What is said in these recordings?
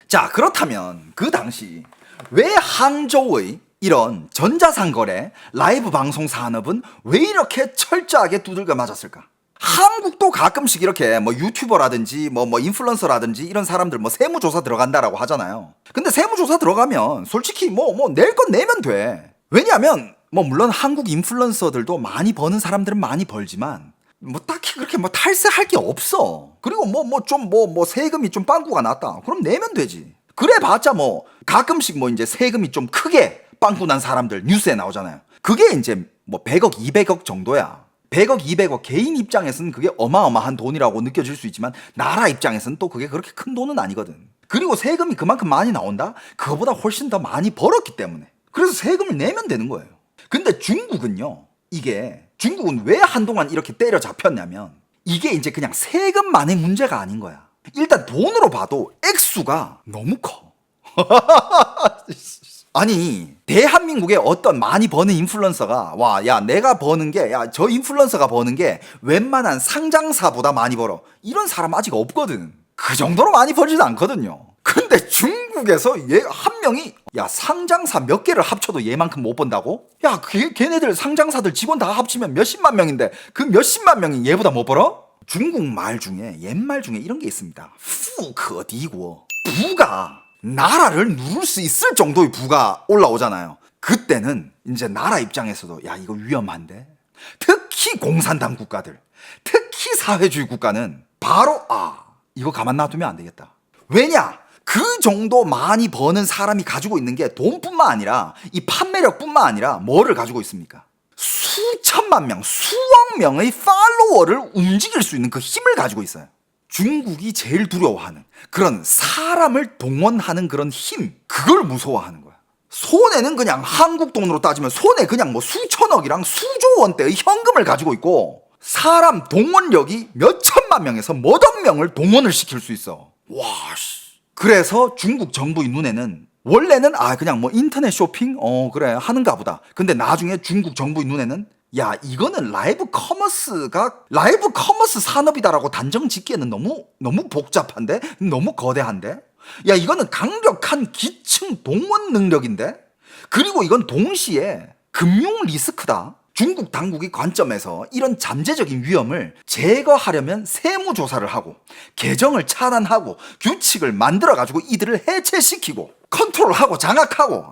자, 그렇다면 그 당시 왜 항저우의 이런 전자상거래 라이브 방송 산업은 왜 이렇게 철저하게 두들겨 맞았을까? 한국도 가끔씩 이렇게 뭐 유튜버라든지 뭐 인플루언서라든지 이런 사람들 뭐 세무조사 들어간다라고 하잖아요. 근데 세무조사 들어가면 솔직히 낼 건 내면 돼. 왜냐하면 뭐 물론 한국 인플루언서들도 많이 버는 사람들은 많이 벌지만 뭐 딱히 그렇게 뭐 탈세할 게 없어. 그리고 세금이 좀 빵꾸가 났다. 그럼 내면 되지. 그래 봤자 뭐 가끔씩 뭐 이제 세금이 좀 크게 빵꾸 난 사람들 뉴스에 나오잖아요. 그게 이제 뭐 100억, 200억 정도야. 100억, 200억 개인 입장에서는 그게 어마어마한 돈이라고 느껴질 수 있지만 나라 입장에서는 또 그게 그렇게 큰 돈은 아니거든. 그리고 세금이 그만큼 많이 나온다? 그거보다 훨씬 더 많이 벌었기 때문에. 그래서 세금을 내면 되는 거예요. 근데 중국은 왜 한동안 이렇게 때려잡혔냐면 이게 이제 그냥 세금만의 문제가 아닌 거야. 일단 돈으로 봐도 액수가 너무 커. 아니 대한민국의 어떤 많이 버는 인플루언서가 내가 버는 게 저 인플루언서가 버는 게 웬만한 상장사보다 많이 벌어 이런 사람 아직 없거든. 그 정도로 많이 벌지도 않거든요. 근데 중국에서 얘 한 명이 상장사 몇 개를 합쳐도 얘만큼 못 번다고? 걔네들 상장사들 직원 다 합치면 몇십만 명인데 그 몇십만 명이 얘보다 못 벌어? 중국 말 중에 옛말 중에 이런 게 있습니다. 푸커디고 부가 나라를 누를 수 있을 정도의 부가 올라오잖아요. 그때는 이제 나라 입장에서도 이거 위험한데. 특히 공산당 국가들, 특히 사회주의 국가는 바로 이거 가만 놔두면 안 되겠다. 왜냐? 그 정도 많이 버는 사람이 가지고 있는 게 돈뿐만 아니라 이 판매력뿐만 아니라 뭐를 가지고 있습니까? 수천만 명, 수억 명의 팔로워를 움직일 수 있는 그 힘을 가지고 있어요. 중국이 제일 두려워하는 그런 사람을 동원하는 그런 힘, 그걸 무서워하는 거야. 손해는 그냥 한국 돈으로 따지면 손해 그냥 뭐 수천억이랑 수조 원대의 현금을 가지고 있고 사람 동원력이 몇 천만 명에서 몇 억 명을 동원을 시킬 수 있어. 그래서 중국 정부의 눈에는 원래는 그냥 뭐 인터넷 쇼핑? 그래 하는가 보다. 근데 나중에 중국 정부의 눈에는 이거는 라이브 커머스 산업이다라고 단정 짓기에는 너무 복잡한데? 너무 거대한데? 이거는 강력한 기층 동원 능력인데? 그리고 이건 동시에 금융 리스크다. 중국 당국의 관점에서 이런 잠재적인 위험을 제거하려면 세무조사를 하고 계정을 차단하고 규칙을 만들어가지고 이들을 해체시키고 컨트롤하고 장악하고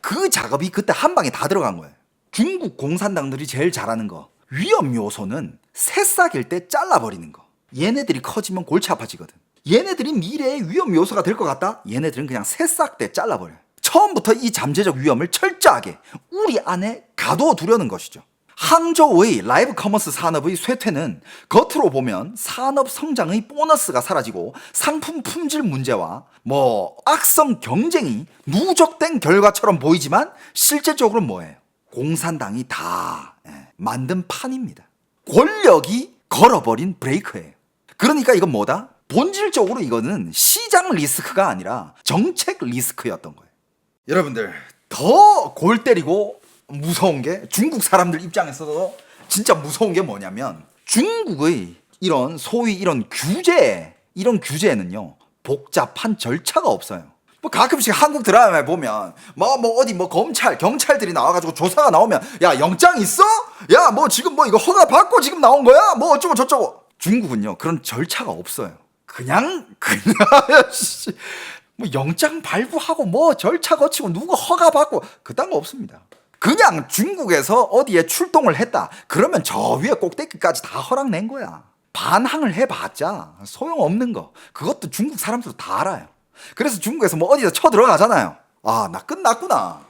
그 작업이 그때 한 방에 다 들어간 거예요. 중국 공산당들이 제일 잘하는 거 위험 요소는 새싹일 때 잘라버리는 거. 얘네들이 커지면 골치 아파지거든. 얘네들이 미래의 위험 요소가 될 것 같다? 얘네들은 그냥 새싹 때 잘라버려요. 처음부터 이 잠재적 위험을 철저하게 우리 안에 가둬두려는 것이죠. 항저우의 라이브 커머스 산업의 쇠퇴는 겉으로 보면 산업 성장의 보너스가 사라지고 상품 품질 문제와 악성 경쟁이 누적된 결과처럼 보이지만 실제적으로는 뭐예요? 공산당이 다 만든 판입니다. 권력이 걸어버린 브레이크예요. 그러니까 이건 뭐다? 본질적으로 이거는 시장 리스크가 아니라 정책 리스크였던 거예요. 여러분들 더 골 때리고 무서운 게 중국 사람들 입장에서도 진짜 무서운 게 뭐냐면 중국의 이런 소위 이런 규제에는요 복잡한 절차가 없어요. 가끔씩 한국 드라마에 보면 어디 경찰들이 나와가지고 조사가 나오면 영장 있어? 지금 이거 허가 받고 지금 나온 거야? 어쩌고 저쩌고. 중국은요 그런 절차가 없어요. 그냥 영장 발부하고 절차 거치고 누구 허가 받고 그딴 거 없습니다. 그냥 중국에서 어디에 출동을 했다 그러면 저 위에 꼭대기까지 다 허락 낸 거야. 반항을 해봤자 소용없는 거. 그것도 중국 사람들도 다 알아요. 그래서 중국에서 어디서 쳐들어가잖아요. 나 끝났구나.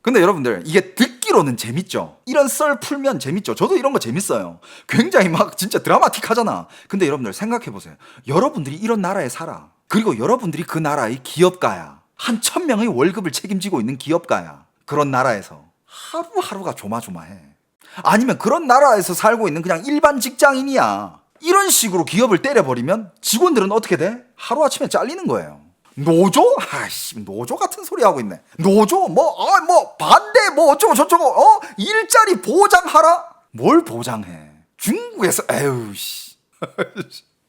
근데 여러분들 이게 듣기로는 재밌죠. 이런 썰 풀면 재밌죠. 저도 이런 거 재밌어요. 굉장히 진짜 드라마틱하잖아. 근데 여러분들 생각해보세요. 여러분들이 이런 나라에 살아. 그리고 여러분들이 그 나라의 기업가야. 한 1000명의 월급을 책임지고 있는 기업가야. 그런 나라에서 하루하루가 조마조마해. 아니면 그런 나라에서 살고 있는 그냥 일반 직장인이야. 이런 식으로 기업을 때려버리면 직원들은 어떻게 돼? 하루아침에 잘리는 거예요. 노조? 노조 같은 소리 하고 있네. 노조? 반대 어쩌고 저쩌고 일자리 보장하라? 뭘 보장해? 중국에서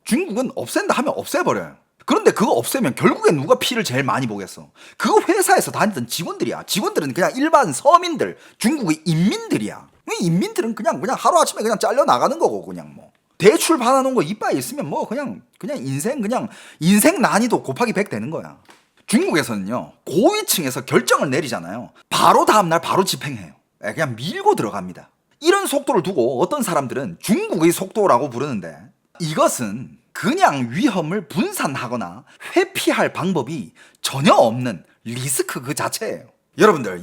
중국은 없앤다 하면 없애버려요. 그런데 그거 없애면 결국에 누가 피를 제일 많이 보겠어? 그 회사에서 다니던 직원들이야. 직원들은 그냥 일반 서민들, 중국의 인민들이야. 이 인민들은 그냥 하루아침에 그냥 잘려 나가는 거고, 그냥 뭐. 대출 받아놓은 거 이빠이 있으면 뭐 그냥 인생 난이도 곱하기 100 되는 거야. 중국에서는요, 고위층에서 결정을 내리잖아요. 바로 다음날 바로 집행해요. 그냥 밀고 들어갑니다. 이런 속도를 두고 어떤 사람들은 중국의 속도라고 부르는데, 이것은 그냥 위험을 분산하거나 회피할 방법이 전혀 없는 리스크 그 자체예요. 여러분들,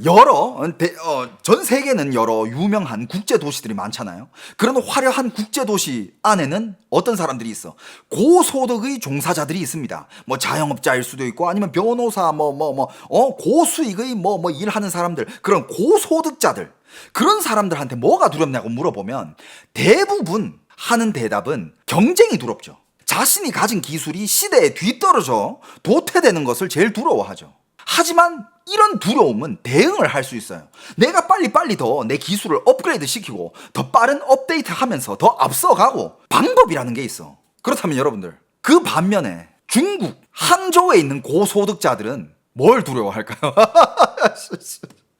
전 세계는 여러 유명한 국제 도시들이 많잖아요. 그런 화려한 국제 도시 안에는 어떤 사람들이 있어? 고소득의 종사자들이 있습니다. 뭐 자영업자일 수도 있고, 아니면 변호사, 고수익의 일하는 사람들, 그런 고소득자들, 그런 사람들한테 뭐가 두렵냐고 물어보면 대부분 하는 대답은 경쟁이 두렵죠. 자신이 가진 기술이 시대에 뒤떨어져 도태되는 것을 제일 두려워하죠. 하지만 이런 두려움은 대응을 할 수 있어요. 내가 빨리빨리 더 내 기술을 업그레이드 시키고 더 빠른 업데이트 하면서 더 앞서가고, 방법이라는 게 있어. 그렇다면 여러분들, 그 반면에 중국 항저우에 있는 고소득자들은 뭘 두려워할까요?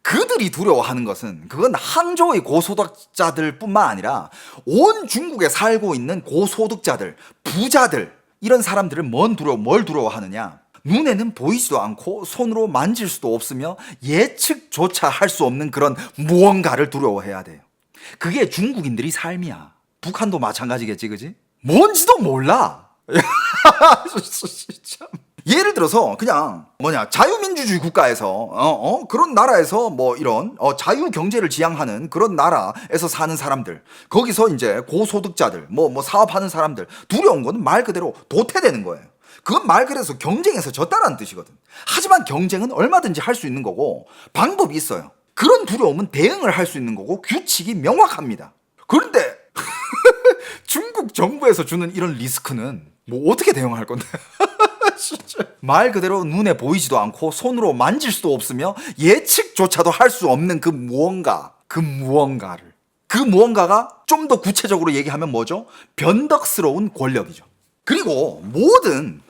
그들이 두려워하는 것은, 그건 항저우의 고소득자들 뿐만 아니라 온 중국에 살고 있는 고소득자들, 부자들, 이런 사람들은 뭘 두려워하느냐? 눈에는 보이지도 않고 손으로 만질 수도 없으며 예측조차 할 수 없는 그런 무언가를 두려워해야 돼요. 그게 중국인들이 삶이야. 북한도 마찬가지겠지, 그지? 뭔지도 몰라. 예를 들어서 그냥 자유민주주의 국가에서 그런 나라에서 이런 자유 경제를 지향하는 그런 나라에서 사는 사람들, 거기서 이제 고소득자들, 사업하는 사람들, 두려운 거는 말 그대로 도태되는 거예요. 그건 말 그대로 경쟁에서 졌다라는 뜻이거든. 하지만 경쟁은 얼마든지 할 수 있는 거고 방법이 있어요. 그런 두려움은 대응을 할 수 있는 거고 규칙이 명확합니다. 그런데 중국 정부에서 주는 이런 리스크는 어떻게 대응할 건데? 말 그대로 눈에 보이지도 않고 손으로 만질 수도 없으며 예측조차도 할 수 없는 그 무언가가 좀 더 구체적으로 얘기하면 뭐죠? 변덕스러운 권력이죠. 그리고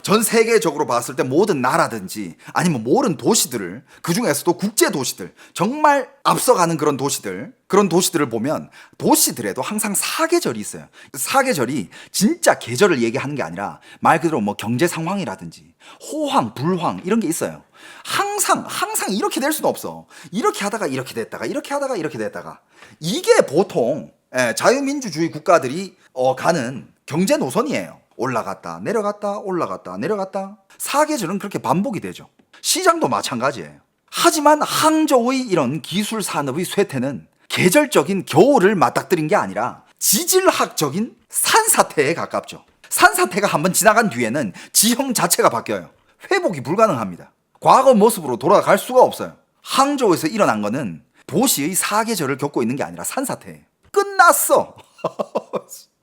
전 세계적으로 봤을 때 모든 나라든지 아니면 모든 도시들을, 그 중에서도 국제 도시들, 정말 앞서가는 그런 도시들을 보면 도시들에도 항상 사계절이 있어요. 사계절이 진짜 계절을 얘기하는 게 아니라 말 그대로 경제 상황이라든지 호황, 불황 이런 게 있어요. 항상 이렇게 될 수는 없어. 이렇게 하다가 이렇게 됐다가 이렇게 하다가 이렇게 됐다가, 이게 보통 자유민주주의 국가들이 가는 경제 노선이에요. 올라갔다 내려갔다 올라갔다 내려갔다. 사계절은 그렇게 반복이 되죠. 시장도 마찬가지예요. 하지만 항저우의 이런 기술 산업의 쇠퇴는 계절적인 겨울을 맞닥뜨린 게 아니라 지질학적인 산사태에 가깝죠. 산사태가 한번 지나간 뒤에는 지형 자체가 바뀌어요. 회복이 불가능합니다. 과거 모습으로 돌아갈 수가 없어요. 항저우에서 일어난 거는 도시의 사계절을 겪고 있는 게 아니라 산사태예요. 끝났어.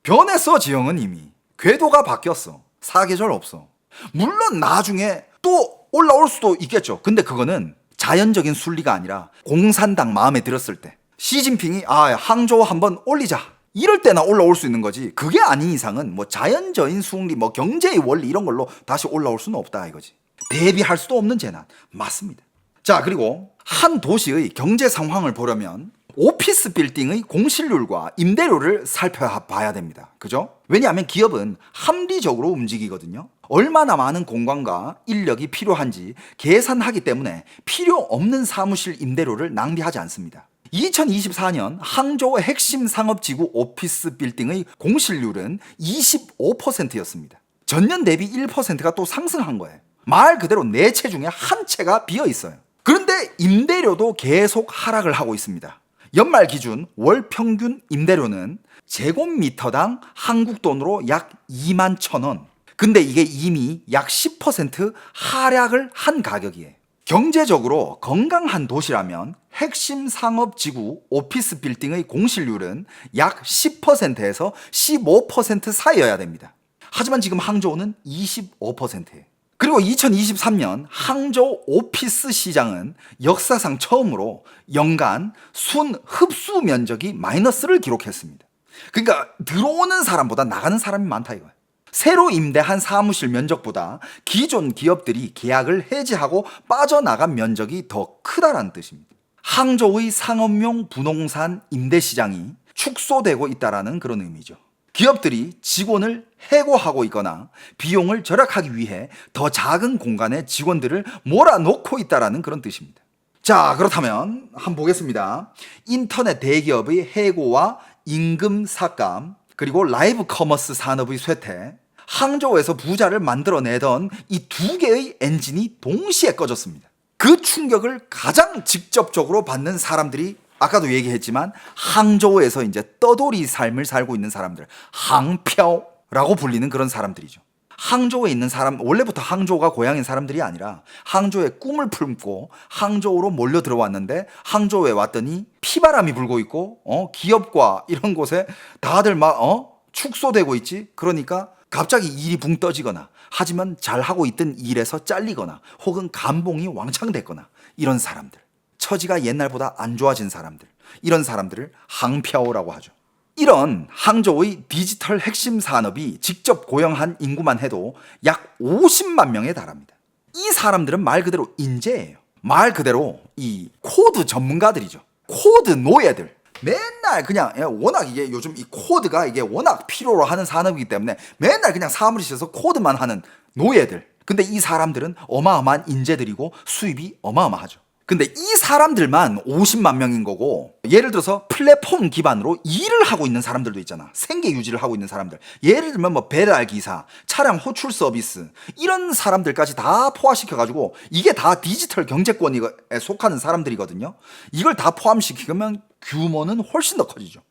변했어. 지형은 이미 궤도가 바뀌었어. 사계절 없어. 물론 나중에 또 올라올 수도 있겠죠. 근데 그거는 자연적인 순리가 아니라 공산당 마음에 들었을 때, 시진핑이 항저우 한번 올리자 이럴 때나 올라올 수 있는 거지. 그게 아닌 이상은 자연적인 순리, 경제의 원리 이런 걸로 다시 올라올 수는 없다 이거지. 대비할 수도 없는 재난. 맞습니다. 자, 그리고 한 도시의 경제 상황을 보려면 오피스 빌딩의 공실률과 임대료를 살펴봐야 됩니다. 그죠? 왜냐하면 기업은 합리적으로 움직이거든요. 얼마나 많은 공간과 인력이 필요한지 계산하기 때문에 필요 없는 사무실 임대료를 낭비하지 않습니다. 2024년 항저우 핵심 상업지구 오피스 빌딩의 공실률은 25%였습니다. 전년 대비 1%가 또 상승한 거예요. 말 그대로 4채 중에 한 채가 비어 있어요. 그런데 임대료도 계속 하락을 하고 있습니다. 연말 기준 월 평균 임대료는 제곱미터당 한국 돈으로 약 21,000원. 근데 이게 이미 약 10% 하락을 한 가격이에요. 경제적으로 건강한 도시라면 핵심 상업지구 오피스 빌딩의 공실률은 약 10%에서 15% 사이여야 됩니다. 하지만 지금 항저우는 25%예요. 그리고 2023년 항저우 오피스 시장은 역사상 처음으로 연간 순 흡수 면적이 마이너스를 기록했습니다. 그러니까 들어오는 사람보다 나가는 사람이 많다 이거예요. 새로 임대한 사무실 면적보다 기존 기업들이 계약을 해지하고 빠져나간 면적이 더 크다는 뜻입니다. 항저우의 상업용 부동산 임대 시장이 축소되고 있다는 그런 의미죠. 기업들이 직원을 해고하고 있거나 비용을 절약하기 위해 더 작은 공간에 직원들을 몰아넣고 있다는 그런 뜻입니다. 자, 그렇다면 한번 보겠습니다. 인터넷 대기업의 해고와 임금 삭감, 그리고 라이브 커머스 산업의 쇠퇴, 항저우에서 부자를 만들어내던 이 두 개의 엔진이 동시에 꺼졌습니다. 그 충격을 가장 직접적으로 받는 사람들이 아까도 얘기했지만 항저우에서 이제 떠돌이 삶을 살고 있는 사람들, 항표라고 불리는 그런 사람들이죠. 항저우에 있는 사람, 원래부터 항저우가 고향인 사람들이 아니라 항저우에 꿈을 품고 항저우로 몰려 들어왔는데 항저우에 왔더니 피바람이 불고 있고 기업과 이런 곳에 다들 막 축소되고 있지. 그러니까 갑자기 일이 붕 떠지거나 하지만 잘하고 있던 일에서 잘리거나 혹은 감봉이 왕창 됐거나 이런 사람들, 처지가 옛날보다 안 좋아진 사람들, 이런 사람들을 항표라고 하죠. 이런 항저우의 디지털 핵심 산업이 직접 고용한 인구만 해도 약 50만 명에 달합니다. 이 사람들은 말 그대로 인재예요. 말 그대로 이 코드 전문가들이죠. 코드 노예들. 맨날 그냥 워낙 이게 요즘 이 코드가 이게 워낙 필요로 하는 산업이기 때문에 맨날 그냥 사무실에서 코드만 하는 노예들. 근데 이 사람들은 어마어마한 인재들이고 수입이 어마어마하죠. 근데 이 사람들만 50만 명인 거고, 예를 들어서 플랫폼 기반으로 일을 하고 있는 사람들도 있잖아. 생계 유지를 하고 있는 사람들. 예를 들면 뭐 배달기사, 차량 호출 서비스, 이런 사람들까지 다 포함시켜가지고 이게 다 디지털 경제권에 속하는 사람들이거든요. 이걸 다 포함시키면 규모는 훨씬 더 커지죠.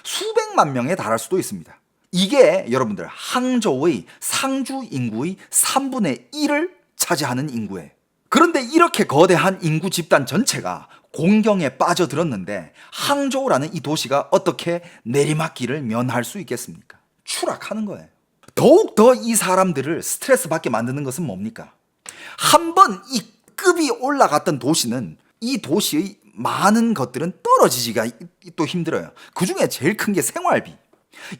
수백만 명에 달할 수도 있습니다. 이게 여러분들 항저우의 상주 인구의 3분의 1을 차지하는 인구예요. 그런데 이렇게 거대한 인구 집단 전체가 공경에 빠져들었는데 항저우라는 이 도시가 어떻게 내리막길을 면할 수 있겠습니까? 추락하는 거예요. 더욱더 이 사람들을 스트레스 받게 만드는 것은 뭡니까? 한번 이 급이 올라갔던 도시는 이 도시의 많은 것들은 떨어지기가 또 힘들어요. 그 중에 제일 큰 게 생활비.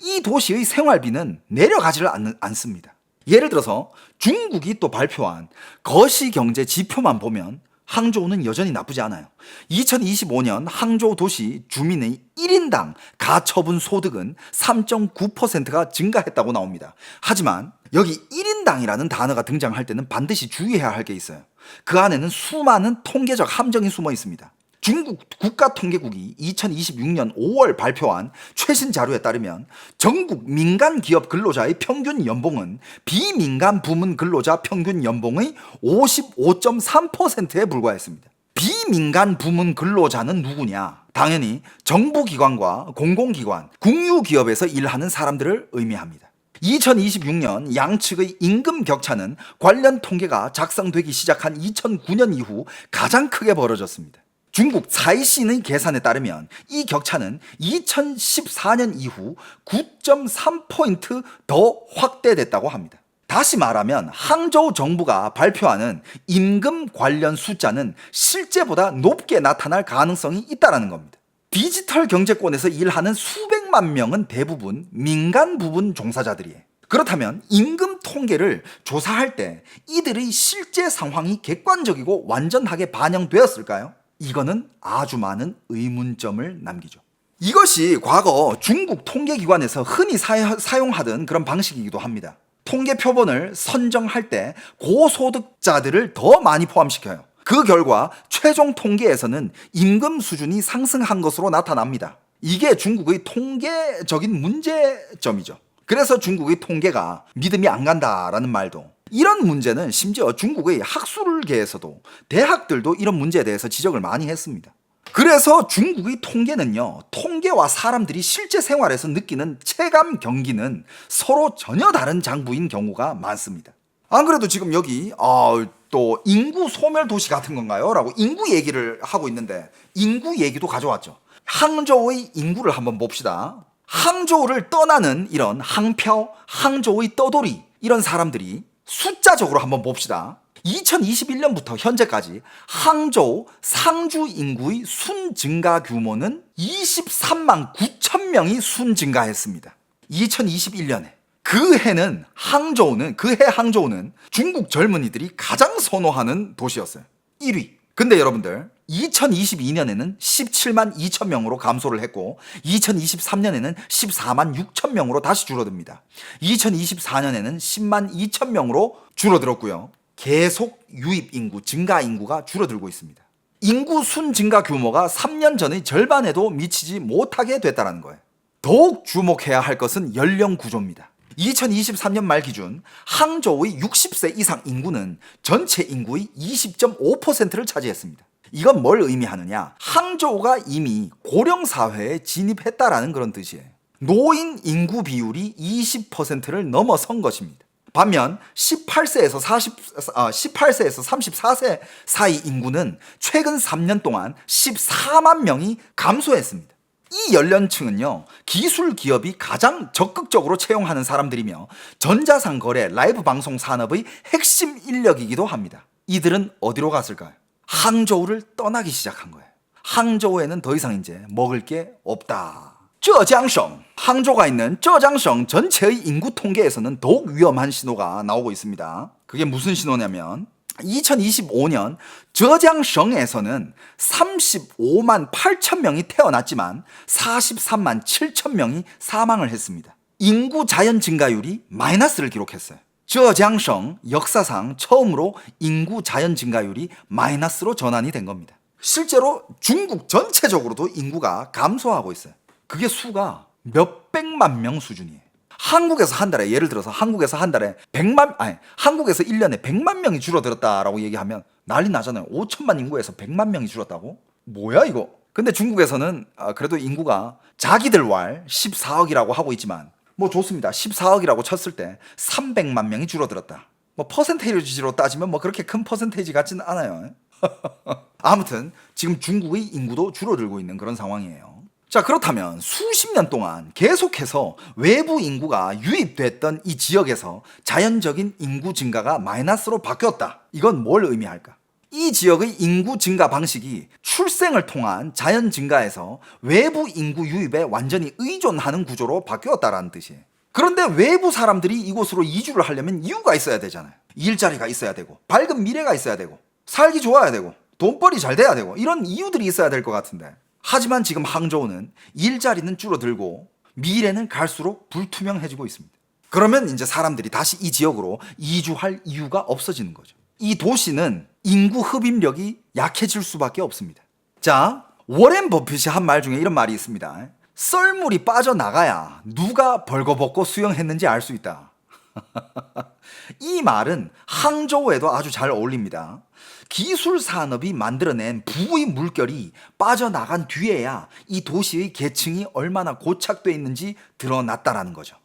이 도시의 생활비는 내려가지를 않습니다. 예를 들어서 중국이 또 발표한 거시경제 지표만 보면 항저우는 여전히 나쁘지 않아요. 2025년 항저우 도시 주민의 1인당 가처분 소득은 3.9%가 증가했다고 나옵니다. 하지만 여기 1인당이라는 단어가 등장할 때는 반드시 주의해야 할 게 있어요. 그 안에는 수많은 통계적 함정이 숨어 있습니다. 중국 국가통계국이 2026년 5월 발표한 최신 자료에 따르면 전국 민간 기업 근로자의 평균 연봉은 비민간 부문 근로자 평균 연봉의 55.3%에 불과했습니다. 비민간 부문 근로자는 누구냐? 당연히 정부기관과 공공기관, 국유기업에서 일하는 사람들을 의미합니다. 2026년 양측의 임금 격차는 관련 통계가 작성되기 시작한 2009년 이후 가장 크게 벌어졌습니다. 중국 사이신의 계산에 따르면 이 격차는 2014년 이후 9.3포인트 더 확대됐다고 합니다. 다시 말하면 항저우 정부가 발표하는 임금 관련 숫자는 실제보다 높게 나타날 가능성이 있다는 겁니다. 디지털 경제권에서 일하는 수백만 명은 대부분 민간 부분 종사자들이에요. 그렇다면 임금 통계를 조사할 때 이들의 실제 상황이 객관적이고 완전하게 반영되었을까요? 이거는 아주 많은 의문점을 남기죠. 이것이 과거 중국 통계기관에서 흔히 사용하던 그런 방식이기도 합니다. 통계 표본을 선정할 때 고소득자들을 더 많이 포함시켜요. 그 결과 최종 통계에서는 임금 수준이 상승한 것으로 나타납니다. 이게 중국의 통계적인 문제점이죠. 그래서 중국의 통계가 믿음이 안 간다라는 말도, 이런 문제는 심지어 중국의 학술계에서도 대학들도 이런 문제에 대해서 지적을 많이 했습니다. 그래서 중국의 통계는요, 통계와 사람들이 실제 생활에서 느끼는 체감 경기는 서로 전혀 다른 장부인 경우가 많습니다. 안 그래도 지금 여기 또 인구 소멸 도시 같은 건가요? 라고 인구 얘기를 하고 있는데 인구 얘기도 가져왔죠. 항저우의 인구를 한번 봅시다. 항저우를 떠나는 이런 항표, 항저우의 떠돌이, 이런 사람들이 숫자적으로 한번 봅시다. 2021년부터 현재까지 항저우 상주 인구의 순 증가 규모는 23만 9천 명이 순 증가했습니다. 2021년에. 그 해 항저우는 중국 젊은이들이 가장 선호하는 도시였어요. 1위. 근데 여러분들 2022년에는 17만 2천 명으로 감소를 했고 2023년에는 14만 6천 명으로 다시 줄어듭니다. 2024년에는 10만 2천 명으로 줄어들었고요. 계속 유입 인구, 증가 인구가 줄어들고 있습니다. 인구 순 증가 규모가 3년 전의 절반에도 미치지 못하게 됐다는 거예요. 더욱 주목해야 할 것은 연령 구조입니다. 2023년 말 기준 항저우의 60세 이상 인구는 전체 인구의 20.5%를 차지했습니다. 이건 뭘 의미하느냐? 항저우가 이미 고령 사회에 진입했다라는 그런 뜻이에요. 노인 인구 비율이 20%를 넘어선 것입니다. 반면 18세에서 34세 사이 인구는 최근 3년 동안 14만 명이 감소했습니다. 이 연령층은요, 기술 기업이 가장 적극적으로 채용하는 사람들이며 전자상 거래, 라이브 방송 산업의 핵심 인력이기도 합니다. 이들은 어디로 갔을까요? 항저우를 떠나기 시작한 거예요. 항저우에는 더 이상 이제 먹을 게 없다.浙江省, 항저우가 있는浙江省 전체의 인구 통계에서는 더욱 위험한 신호가 나오고 있습니다. 그게 무슨 신호냐면 2025년浙江省에서는 35만 8천 명이 태어났지만 43만 7천 명이 사망을 했습니다. 인구 자연 증가율이 마이너스를 기록했어요.浙江省 역사상 처음으로 인구 자연 증가율이 마이너스로 전환이 된 겁니다. 실제로 중국 전체적으로도 인구가 감소하고 있어요. 그게 수가 몇백만 명 수준이에요. 한국에서 한 달에, 예를 들어서 한국에서 1년에 100만 명이 줄어들었다라고 얘기하면 난리 나잖아요. 5천만 인구에서 100만 명이 줄었다고? 뭐야 이거? 근데 중국에서는 그래도 인구가 자기들 왈 14억이라고 하고 있지만 뭐 좋습니다. 14억이라고 쳤을 때 300만 명이 줄어들었다. 뭐 퍼센테이지로 따지면 뭐 그렇게 큰 퍼센테이지 같지는 않아요. 아무튼 지금 중국의 인구도 줄어들고 있는 그런 상황이에요. 자, 그렇다면 수십 년 동안 계속해서 외부 인구가 유입됐던 이 지역에서 자연적인 인구 증가가 마이너스로 바뀌었다. 이건 뭘 의미할까? 이 지역의 인구 증가 방식이 출생을 통한 자연 증가에서 외부 인구 유입에 완전히 의존하는 구조로 바뀌었다라는 뜻이에요. 그런데 외부 사람들이 이곳으로 이주를 하려면 이유가 있어야 되잖아요. 일자리가 있어야 되고, 밝은 미래가 있어야 되고, 살기 좋아야 되고, 돈벌이 잘 돼야 되고, 이런 이유들이 있어야 될 것 같은데, 하지만 지금 항저우는 일자리는 줄어들고 미래는 갈수록 불투명해지고 있습니다. 그러면 이제 사람들이 다시 이 지역으로 이주할 이유가 없어지는 거죠. 이 도시는 인구 흡입력이 약해질 수밖에 없습니다. 자, 워렌 버핏이 한 말 중에 이런 말이 있습니다. 썰물이 빠져나가야 누가 벌거벗고 수영했는지 알 수 있다. 이 말은 항저우에도 아주 잘 어울립니다. 기술 산업이 만들어낸 부의 물결이 빠져나간 뒤에야 이 도시의 계층이 얼마나 고착되어 있는지 드러났다라는 거죠.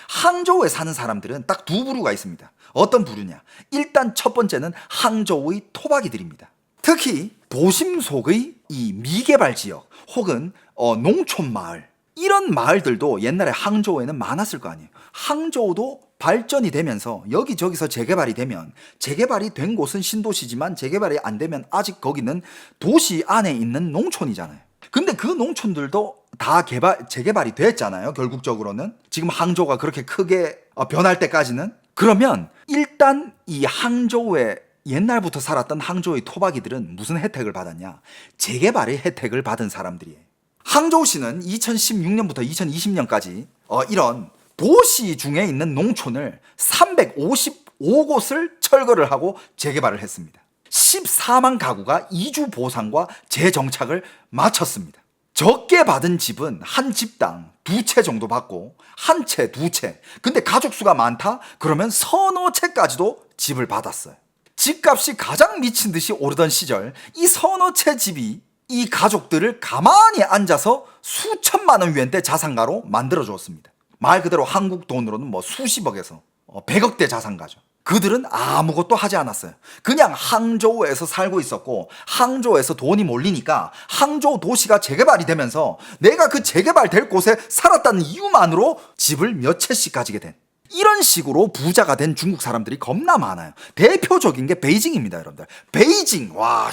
항저우에 사는 사람들은 딱 두 부류가 있습니다. 어떤 부류냐? 일단 첫 번째는 항저우의 토박이들입니다. 특히 도심 속의 이 미개발 지역 혹은 농촌 마을, 이런 마을들도 옛날에 항저우에는 많았을 거 아니에요. 항저우도 발전이 되면서 여기저기서 재개발이 되면, 재개발이 된 곳은 신도시지만 재개발이 안 되면 아직 거기는 도시 안에 있는 농촌이잖아요. 근데 그 농촌들도 다 재개발이 됐잖아요. 결국적으로는 지금 항저우가 그렇게 크게 변할 때까지는. 그러면 일단 이 항저우에 옛날부터 살았던 항저우의 토박이들은 무슨 혜택을 받았냐? 재개발의 혜택을 받은 사람들이에요. 항저우시는 2016년부터 2020년까지 이런 도시 중에 있는 농촌을 355곳을 철거를 하고 재개발을 했습니다. 14만 가구가 이주 보상과 재정착을 마쳤습니다. 적게 받은 집은 한 집당 2채 정도 받고, 한 채, 2채. 근데 가족 수가 많다? 그러면 서너 채까지도 집을 받았어요. 집값이 가장 미친 듯이 오르던 시절, 이 서너 채 집이 이 가족들을 가만히 앉아서 수천만 원 위안대 자산가로 만들어 주었습니다. 말 그대로 한국 돈으로는 뭐 수십억에서 100억대 자산가죠. 그들은 아무것도 하지 않았어요. 그냥 항저우에서 살고 있었고, 항저우에서 돈이 몰리니까 항저우 도시가 재개발이 되면서 내가 그 재개발될 곳에 살았다는 이유만으로 집을 몇 채씩 가지게 된, 이런 식으로 부자가 된 중국 사람들이 겁나 많아요. 대표적인 게 베이징입니다, 여러분들. 베이징, 와,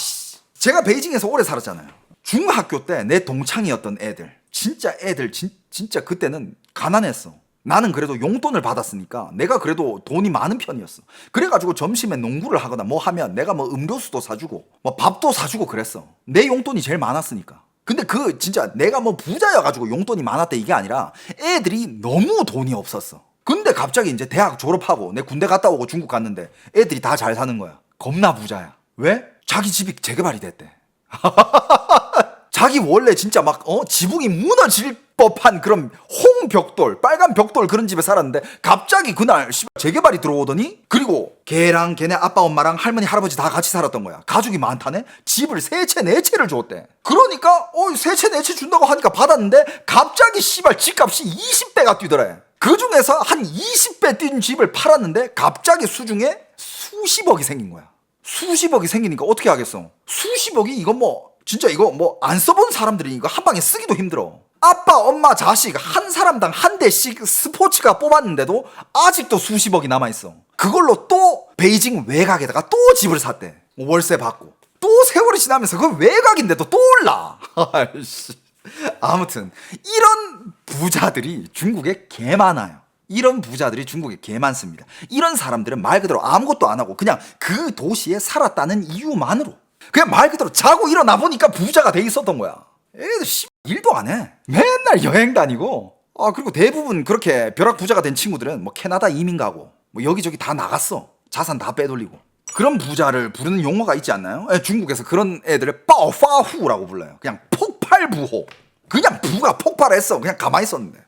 제가 베이징에서 오래 살았잖아요. 중학교 때 내 동창이었던 애들, 진짜 애들 진짜 그때는 가난했어. 나는 그래도 용돈을 받았으니까 내가 그래도 돈이 많은 편이었어. 그래가지고 점심에 농구를 하거나 뭐 하면 내가 뭐 음료수도 사주고 뭐 밥도 사주고 그랬어. 내 용돈이 제일 많았으니까. 근데 그 진짜 내가 뭐 부자여가지고 용돈이 많았다 이게 아니라 애들이 너무 돈이 없었어. 근데 갑자기 이제 대학 졸업하고 내 군대 갔다 오고 중국 갔는데 애들이 다 잘 사는 거야. 겁나 부자야. 왜? 자기 집이 재개발이 됐대. 자기 원래 진짜 막 지붕이 무너질 법한 그런 홍벽돌, 빨간 벽돌 그런 집에 살았는데 갑자기 그날 재개발이 들어오더니 그리고 걔랑 걔네 아빠 엄마랑 할머니 할아버지 다 같이 살았던 거야. 가족이 많다네. 집을 세 채 네 채를 줬대. 그러니까 세 채 네 채 준다고 하니까 받았는데 갑자기 씨발 집값이 20배가 뛰더래. 그 중에서 한 20배 뛴 집을 팔았는데 갑자기 수중에 수십억이 생긴 거야. 수십억이 생기니까 어떻게 하겠어? 수십억이 이거 뭐 진짜 이거 뭐 안 써본 사람들이 이거 한 방에 쓰기도 힘들어. 아빠, 엄마, 자식 한 사람당 한 대씩 스포츠카 뽑았는데도 아직도 수십억이 남아있어. 그걸로 또 베이징 외곽에다가 또 집을 샀대. 월세 받고. 또 세월이 지나면서 그 외곽인데도 또 올라. 아무튼 이런 부자들이 중국에 개 많아요. 이런 부자들이 중국에 개 많습니다. 이런 사람들은 말 그대로 아무것도 안 하고 그냥 그 도시에 살았다는 이유만으로 그냥 말 그대로 자고 일어나 보니까 부자가 돼 있었던 거야. 애들 일도 안 해. 맨날 여행 다니고. 그리고 대부분 그렇게 벼락 부자가 된 친구들은 뭐 캐나다 이민 가고 뭐 여기저기 다 나갔어. 자산 다 빼돌리고. 그런 부자를 부르는 용어가 있지 않나요? 중국에서 그런 애들을 빠오파후라고 불러요. 그냥 폭발부호. 그냥 부가 폭발했어. 그냥 가만히 있었는데.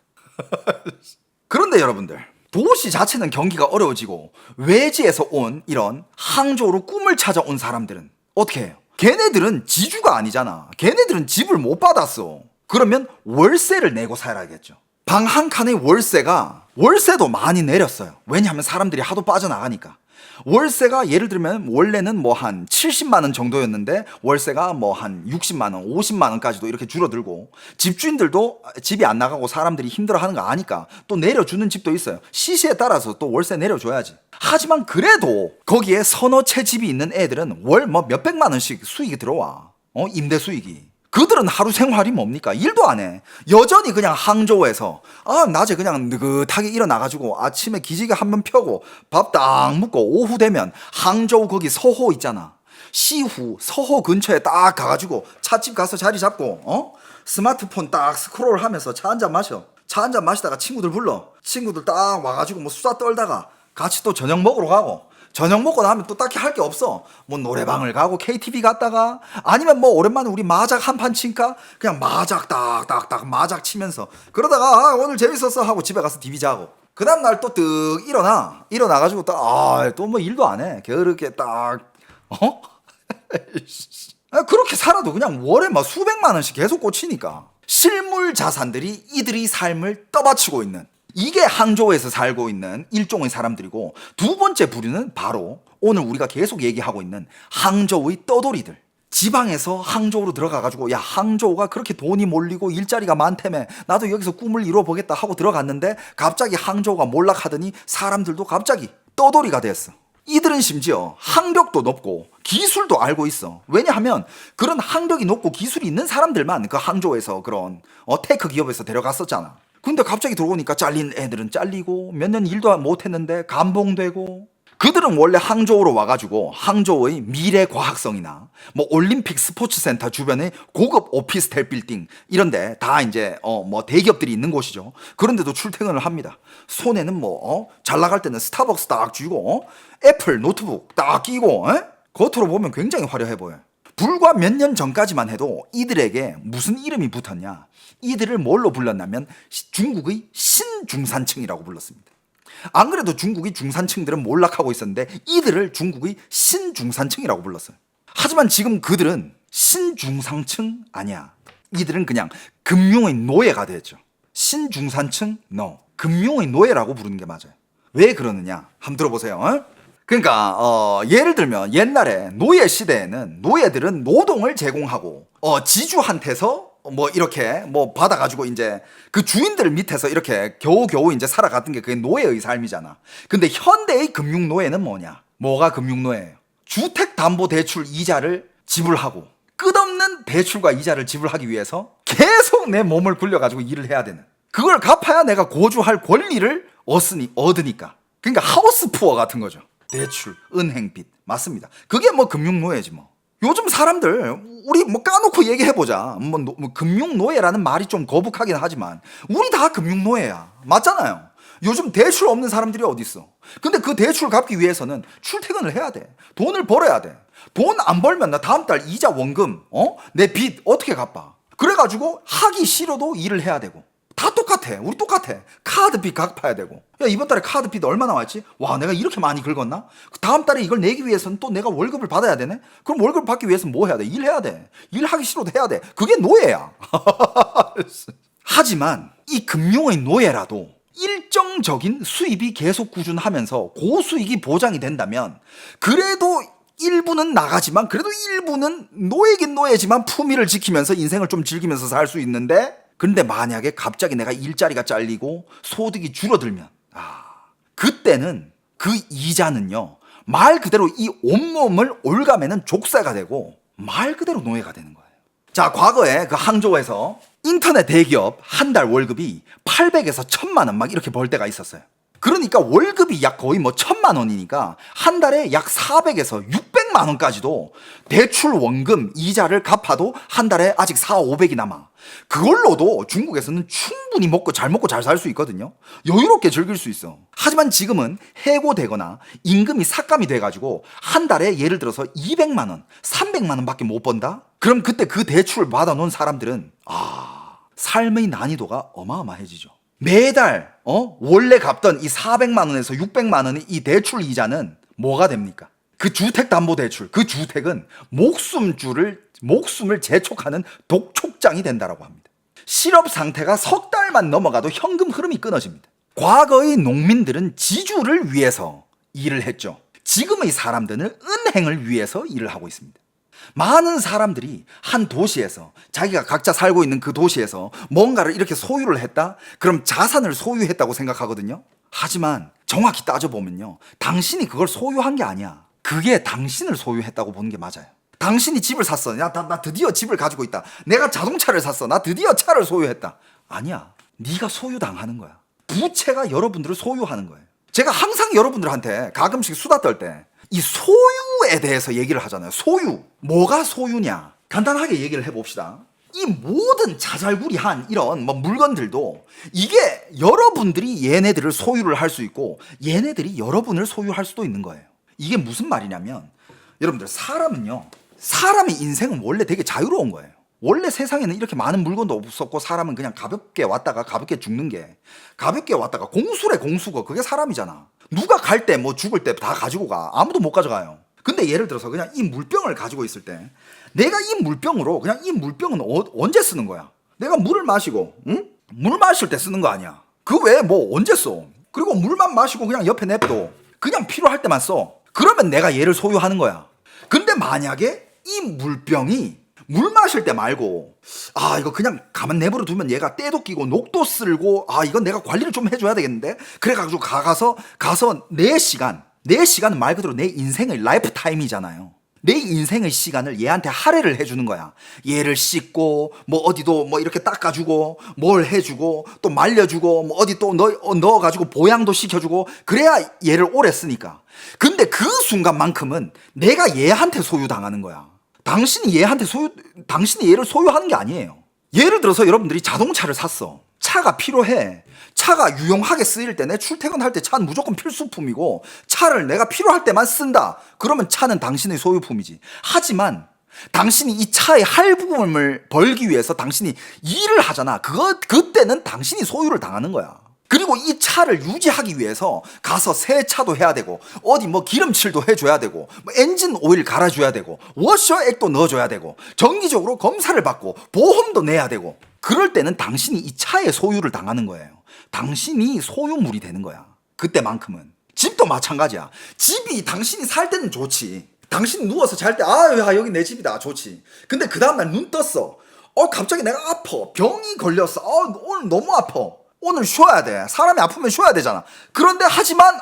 그런데 여러분들, 도시 자체는 경기가 어려워지고 외지에서 온 이런 항저우로 꿈을 찾아온 사람들은 어떻게 해요? 걔네들은 지주가 아니잖아. 걔네들은 집을 못 받았어. 그러면 월세를 내고 살아야겠죠. 방 한 칸의 월세도 많이 내렸어요. 왜냐하면 사람들이 하도 빠져나가니까. 월세가 예를 들면 원래는 뭐 한 70만 원 정도였는데 월세가 뭐 한 60만 원, 50만 원까지도 이렇게 줄어들고 집주인들도 집이 안 나가고 사람들이 힘들어하는 거 아니까 또 내려주는 집도 있어요. 시세에 따라서 또 월세 내려줘야지. 하지만 그래도 거기에 서너 채 집이 있는 애들은 월 뭐 몇백만 원씩 수익이 들어와. 임대 수익이. 그들은 하루 생활이 뭡니까? 일도 안 해. 여전히 그냥 항저우에서 낮에 그냥 느긋하게 일어나가지고 아침에 기지개 한 번 펴고 밥 딱 먹고 오후 되면 항저우 거기 서호 있잖아. 시후 서호 근처에 딱 가가지고 찻집 가서 자리 잡고 스마트폰 딱 스크롤 하면서 차 한잔 마셔. 차 한잔 마시다가 친구들 불러. 친구들 딱 와가지고 뭐 수다 떨다가 같이 또 저녁 먹으러 가고 저녁 먹고 나면 또 딱히 할 게 없어. 뭐 노래방을 가고 KTV 갔다가 아니면 뭐 오랜만에 우리 마작 한 판 칠까? 그냥 마작 딱딱딱 마작 치면서 그러다가 오늘 재밌었어 하고 집에 가서 디비 자고 그 다음날 또 뜩 일어나가지고 또 뭐 일도 안 해. 그렇게 딱 그렇게 살아도 그냥 월에 막 수백만 원씩 계속 꽂히니까 실물 자산들이 이들의 삶을 떠받치고 있는 이게 항저우에서 살고 있는 일종의 사람들이고 두 번째 부류는 바로 오늘 우리가 계속 얘기하고 있는 항저우의 떠돌이들. 지방에서 항저우로 들어가가지고 야 항저우가 그렇게 돈이 몰리고 일자리가 많다며 나도 여기서 꿈을 이뤄보겠다 하고 들어갔는데 갑자기 항저우가 몰락하더니 사람들도 갑자기 떠돌이가 됐어. 이들은 심지어 학력도 높고 기술도 알고 있어. 왜냐하면 그런 학력이 높고 기술이 있는 사람들만 그 항저우에서 그런 테크 기업에서 데려갔었잖아. 근데 갑자기 들어오니까 잘린 애들은 잘리고 몇 년 일도 못했는데 감봉되고 그들은 원래 항저우로 와가지고 항저우의 미래과학성이나 뭐 올림픽 스포츠센터 주변의 고급 오피스텔 빌딩 이런데 다 이제 뭐 대기업들이 있는 곳이죠. 그런데도 출퇴근을 합니다. 손에는 뭐 잘 나갈 때는 스타벅스 딱 쥐고 애플 노트북 딱 끼고 겉으로 보면 굉장히 화려해 보여. 불과 몇 년 전까지만 해도 이들에게 무슨 이름이 붙었냐? 이들을 뭘로 불렀냐면 중국의 신중산층이라고 불렀습니다. 안 그래도 중국의 중산층들은 몰락하고 있었는데 이들을 중국의 신중산층이라고 불렀어요. 하지만 지금 그들은 신중산층 아니야. 이들은 그냥 금융의 노예가 됐죠. 신중산층? No. 금융의 노예라고 부르는 게 맞아요. 왜 그러느냐? 한번 들어보세요. 그러니까 예를 들면 옛날에 노예 시대에는 노예들은 노동을 제공하고 지주한테서 뭐 이렇게 뭐 받아가지고 이제 그 주인들 밑에서 이렇게 겨우겨우 이제 살아갔던 게 그게 노예의 삶이잖아. 근데 현대의 금융 노예는 뭐냐? 뭐가 금융 노예예요? 주택담보대출 이자를 지불하고 끝없는 대출과 이자를 지불하기 위해서 계속 내 몸을 굴려가지고 일을 해야 되는 그걸 갚아야 내가 거주할 권리를 얻으니까. 그러니까 하우스푸어 같은 거죠. 대출, 은행빚. 맞습니다. 그게 뭐 금융노예지 뭐. 요즘 사람들 우리 뭐 까놓고 얘기해보자. 뭐 금융노예라는 말이 좀 거북하긴 하지만 우리 다 금융노예야. 맞잖아요. 요즘 대출 없는 사람들이 어디 있어. 근데 그 대출 갚기 위해서는 출퇴근을 해야 돼. 돈을 벌어야 돼. 돈 안 벌면 나 다음 달 이자 원금 내 빚 어떻게 갚아. 그래가지고 하기 싫어도 일을 해야 되고. 다 똑같아. 우리 똑같아. 카드빚 갚아야 되고. 야, 이번 달에 카드빚 얼마 나왔지? 와, 내가 이렇게 많이 긁었나? 다음 달에 이걸 내기 위해서는 또 내가 월급을 받아야 되네? 그럼 월급을 받기 위해서는 뭐 해야 돼? 일해야 돼. 일하기 싫어도 해야 돼. 그게 노예야. 하지만 이 금융의 노예라도 일정적인 수입이 계속 꾸준하면서 고수익이 보장이 된다면 그래도 일부는 나가지만 그래도 일부는 노예긴 노예지만 품위를 지키면서 인생을 좀 즐기면서 살 수 있는데, 근데 만약에 갑자기 내가 일자리가 잘리고 소득이 줄어들면 그때는 그 이자는요 말 그대로 이 온몸을 올가매는 족쇄가 되고 말 그대로 노예가 되는 거예요. 자, 과거에 그 항저우에서 인터넷 대기업 한 달 월급이 800에서 1000만 원 막 이렇게 벌 때가 있었어요. 그러니까 월급이 약 거의 뭐 1000만 원이니까 한 달에 약 400에서 600만 원까지도 대출 원금 이자를 갚아도 한 달에 아직 400, 500이 남아. 그걸로도 중국에서는 충분히 먹고 잘 살 수 있거든요. 여유롭게 즐길 수 있어. 하지만 지금은 해고되거나 임금이 삭감이 돼가지고 한 달에 예를 들어서 200만 원, 300만 원밖에 못 번다? 그럼 그때 그 대출을 받아놓은 사람들은 삶의 난이도가 어마어마해지죠. 매달 원래 갚던 이 400만 원에서 600만 원의 이 대출 이자는 뭐가 됩니까? 그 주택담보대출, 그 주택은 목숨을 재촉하는 독촉장이 된다라고 합니다. 실업 상태가 석 달만 넘어가도 현금 흐름이 끊어집니다. 과거의 농민들은 지주를 위해서 일을 했죠. 지금의 사람들은 은행을 위해서 일을 하고 있습니다. 많은 사람들이 한 도시에서 자기가 각자 살고 있는 그 도시에서 뭔가를 이렇게 소유를 했다? 그럼 자산을 소유했다고 생각하거든요. 하지만 정확히 따져보면요, 당신이 그걸 소유한 게 아니야. 그게 당신을 소유했다고 보는 게 맞아요. 당신이 집을 샀어. 야, 나 드디어 집을 가지고 있다. 내가 자동차를 샀어. 나 드디어 차를 소유했다. 아니야. 네가 소유당하는 거야. 부채가 여러분들을 소유하는 거예요. 제가 항상 여러분들한테 가끔씩 수다 떨 때 이 소유에 대해서 얘기를 하잖아요. 소유. 뭐가 소유냐? 간단하게 얘기를 해봅시다. 이 모든 자잘구리한 이런 물건들도 이게 여러분들이 얘네들을 소유를 할 수 있고 얘네들이 여러분을 소유할 수도 있는 거예요. 이게 무슨 말이냐면, 여러분들 사람의 인생은 원래 되게 자유로운 거예요. 원래 세상에는 이렇게 많은 물건도 없었고 사람은 그냥 가볍게 왔다가 가볍게 죽는 게, 가볍게 왔다가 공수래 공수거, 그게 사람이잖아. 누가 갈 때 뭐 죽을 때 다 가지고 가. 아무도 못 가져가요. 근데 예를 들어서 그냥 이 물병을 가지고 있을 때 내가 이 물병으로 그냥 이 물병은 언제 쓰는 거야? 내가 물을 마시고 물 마실 때 쓰는 거 아니야. 그 외에 뭐 언제 써? 그리고 물만 마시고 그냥 옆에 냅둬. 그냥 필요할 때만 써. 그러면 내가 얘를 소유하는 거야. 근데 만약에 이 물병이 물 마실 때 말고 이거 그냥 가만 내버려 두면 얘가 때도 끼고 녹도 쓸고 이건 내가 관리를 좀 해줘야 되겠는데, 그래가지고 가서 내 시간은 말 그대로 내 인생의 라이프 타임이잖아요. 내 인생의 시간을 얘한테 할애를 해주는 거야. 얘를 씻고 뭐 어디도 뭐 이렇게 닦아주고 뭘 해주고 또 말려주고 뭐 어디 또 넣어가지고 보양도 시켜주고, 그래야 얘를 오래 쓰니까. 근데 그 순간만큼은 내가 얘한테 소유당하는 거야. 당신이 얘를 소유하는 게 아니에요. 예를 들어서 여러분들이 자동차를 샀어. 차가 필요해. 차가 유용하게 쓰일 때, 내 출퇴근할 때 차는 무조건 필수품이고 차를 내가 필요할 때만 쓴다. 그러면 차는 당신의 소유품이지. 하지만 당신이 이 차의 할부금을 벌기 위해서 당신이 일을 하잖아. 그때는 당신이 소유를 당하는 거야. 그리고 이 차를 유지하기 위해서 가서 세차도 해야 되고 어디 뭐 기름칠도 해줘야 되고 뭐 엔진 오일 갈아줘야 되고 워셔액도 넣어줘야 되고 정기적으로 검사를 받고 보험도 내야 되고, 그럴 때는 당신이 이 차의 소유를 당하는 거예요. 당신이 소유물이 되는 거야. 그때만큼은. 집도 마찬가지야. 집이 당신이 살 때는 좋지. 당신이 누워서 잘 때 여기 내 집이다 좋지. 근데 그 다음날 눈 떴어. 갑자기 내가 아파. 병이 걸렸어. 오늘 너무 아파. 오늘 쉬어야 돼. 사람이 아프면 쉬어야 되잖아. 그런데 하지만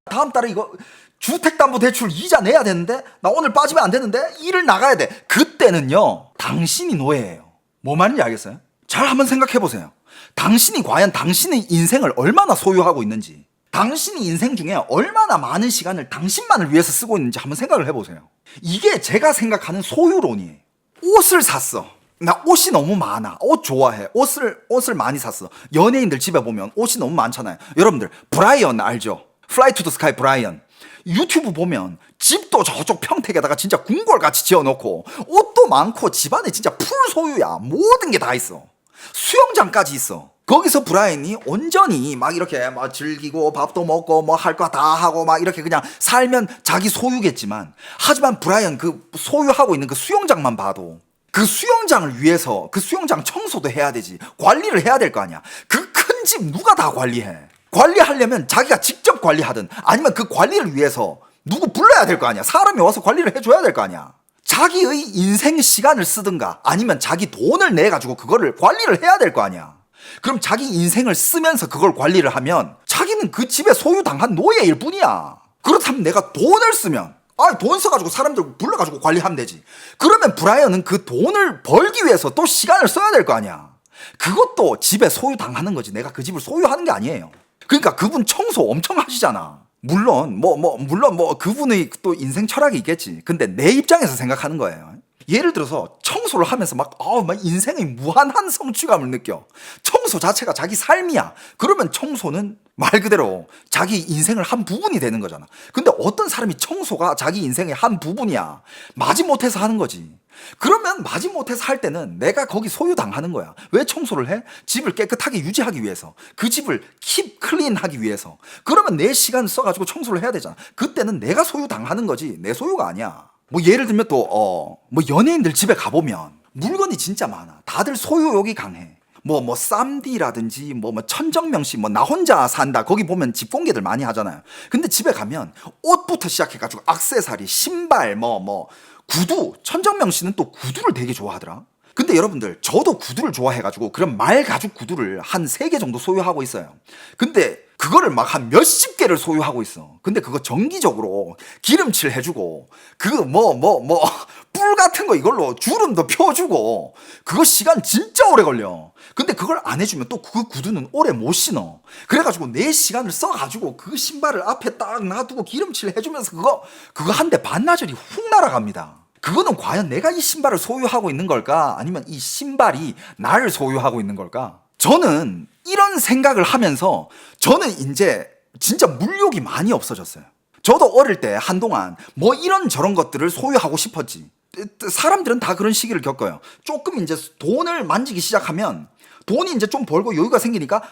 다음 달에 이거 주택담보대출 이자 내야 되는데 나 오늘 빠지면 안 되는데 일을 나가야 돼. 그때는요 당신이 노예예요. 뭐 말인지 알겠어요? 잘 한번 생각해 보세요. 당신이 과연 당신의 인생을 얼마나 소유하고 있는지, 당신이 인생 중에 얼마나 많은 시간을 당신만을 위해서 쓰고 있는지 한번 생각을 해보세요. 이게 제가 생각하는 소유론이에요. 옷을 샀어. 나 옷이 너무 많아. 옷 좋아해. 옷을 많이 샀어. 연예인들 집에 보면 옷이 너무 많잖아요. 여러분들 브라이언 알죠? Fly to the Sky 브라이언. 유튜브 보면 집도 저쪽 평택에다가 진짜 궁궐같이 지어놓고 옷도 많고 집안에 진짜 풀 소유야. 모든 게 다 있어. 수영장까지 있어. 거기서 브라이언이 온전히 막 이렇게 막 즐기고 밥도 먹고 뭐 할 거 다 하고 막 이렇게 그냥 살면 자기 소유겠지만, 하지만 브라이언 그 소유하고 있는 그 수영장만 봐도 그 수영장을 위해서 그 수영장 청소도 해야 되지, 관리를 해야 될 거 아니야. 그 큰 집 누가 다 관리해? 관리하려면 자기가 직접 관리하든 아니면 그 관리를 위해서 누구 불러야 될 거 아니야. 사람이 와서 관리를 해줘야 될 거 아니야. 자기의 인생 시간을 쓰든가 아니면 자기 돈을 내가지고 그거를 관리를 해야 될 거 아니야. 그럼 자기 인생을 쓰면서 그걸 관리를 하면 자기는 그 집에 소유당한 노예일 뿐이야. 그렇다면 내가 돈을 쓰면 돈 써가지고 사람들 불러가지고 관리하면 되지. 그러면 브라이언은 그 돈을 벌기 위해서 또 시간을 써야 될 거 아니야. 그것도 집에 소유당하는 거지. 내가 그 집을 소유하는 게 아니에요. 그러니까 그분 청소 엄청 하시잖아. 물론 그분의 또 인생 철학이 있겠지. 근데 내 입장에서 생각하는 거예요. 예를 들어서 청소를 하면서 막 인생의 무한한 성취감을 느껴. 청소 자체가 자기 삶이야. 그러면 청소는 말 그대로 자기 인생을 한 부분이 되는 거잖아. 근데 어떤 사람이 청소가 자기 인생의 한 부분이야. 마지못해서 하는 거지. 그러면 마지못해서 할 때는 내가 거기 소유당하는 거야. 왜 청소를 해? 집을 깨끗하게 유지하기 위해서. 그 집을 keep clean 하기 위해서. 그러면 내 시간을 써가지고 청소를 해야 되잖아. 그때는 내가 소유당하는 거지 내 소유가 아니야. 뭐 예를 들면 또 연예인들 집에 가보면 물건이 진짜 많아. 다들 소유욕이 강해. 쌈디라든지 천정명 씨 나 혼자 산다 거기 보면 집 공개들 많이 하잖아요. 근데 집에 가면 옷부터 시작해가지고 액세서리, 신발, 구두. 천정명 씨는 또 구두를 되게 좋아하더라. 근데 여러분들 저도 구두를 좋아해가지고 그런 말 가죽 구두를 한 3개 정도 소유하고 있어요. 근데 그거를 막 한 몇십 개를 소유하고 있어. 근데 그거 정기적으로 기름칠 해주고 뿔 같은 거 이걸로 주름도 펴주고 그거 시간 진짜 오래 걸려. 근데 그걸 안 해주면 또 그 구두는 오래 못 신어. 그래가지고 내 시간을 써가지고 그 신발을 앞에 딱 놔두고 기름칠 해주면서 그거 한 대 반나절이 훅 날아갑니다. 그거는 과연 내가 이 신발을 소유하고 있는 걸까? 아니면 이 신발이 나를 소유하고 있는 걸까? 저는 이런 생각을 하면서 저는 이제 진짜 물욕이 많이 없어졌어요. 저도 어릴 때 한동안 이런 저런 것들을 소유하고 싶었지. 사람들은 다 그런 시기를 겪어요. 조금 이제 돈을 만지기 시작하면 돈이 이제 좀 벌고 여유가 생기니까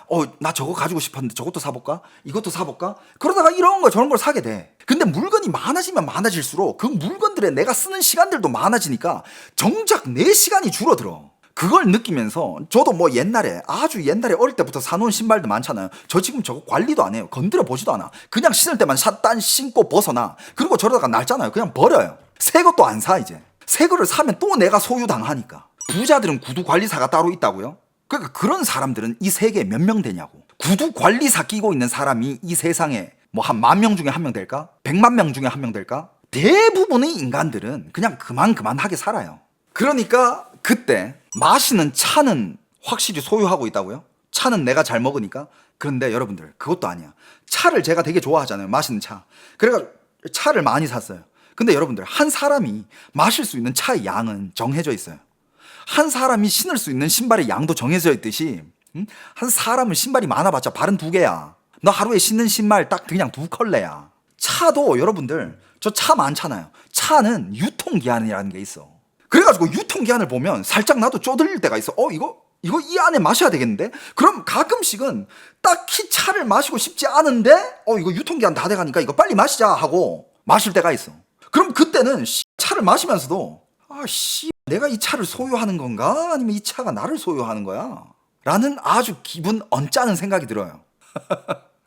나 저거 가지고 싶었는데 저것도 사볼까? 이것도 사볼까? 그러다가 이런 거 저런 걸 사게 돼. 근데 물건이 많아지면 많아질수록 그 물건들에 내가 쓰는 시간들도 많아지니까 정작 내 시간이 줄어들어. 그걸 느끼면서 저도 아주 옛날에 어릴 때부터 사놓은 신발도 많잖아요. 저 지금 저거 관리도 안 해요. 건드려 보지도 않아. 그냥 신을 때만 딴 신고 벗어나. 그리고 저러다가 낡잖아요. 그냥 버려요. 새 것도 안 사 이제. 새 거를 사면 또 내가 소유당하니까. 부자들은 구두 관리사가 따로 있다고요? 그러니까 그런 사람들은 이 세계에 몇 명 되냐고. 구두 관리사 끼고 있는 사람이 이 세상에 한 10,000명 중에 1명 될까? 100만 명 중에 1명 될까? 대부분의 인간들은 그냥 그만하게 살아요. 그러니까 그때 마시는 차는 확실히 소유하고 있다고요? 차는 내가 잘 먹으니까? 그런데 여러분들 그것도 아니야. 차를 제가 되게 좋아하잖아요. 마시는 차. 그래가지고 차를 많이 샀어요. 근데 여러분들 한 사람이 마실 수 있는 차의 양은 정해져 있어요. 한 사람이 신을 수 있는 신발의 양도 정해져 있듯이 한 사람은 신발이 많아봤자 발은 2개야. 너 하루에 신는 신발 딱 그냥 2컬레야. 차도 여러분들 저 차 많잖아요. 차는 유통기한이라는 게 있어. 그래가지고 유통기한을 보면 살짝 나도 쪼들릴 때가 있어. 이거 이 안에 마셔야 되겠는데? 그럼 가끔씩은 딱히 차를 마시고 싶지 않은데 이거 유통기한 다 돼가니까 이거 빨리 마시자 하고 마실 때가 있어. 그럼 그때는 차를 마시면서도 내가 이 차를 소유하는 건가? 아니면 이 차가 나를 소유하는 거야? 라는 아주 기분 언짢은 생각이 들어요.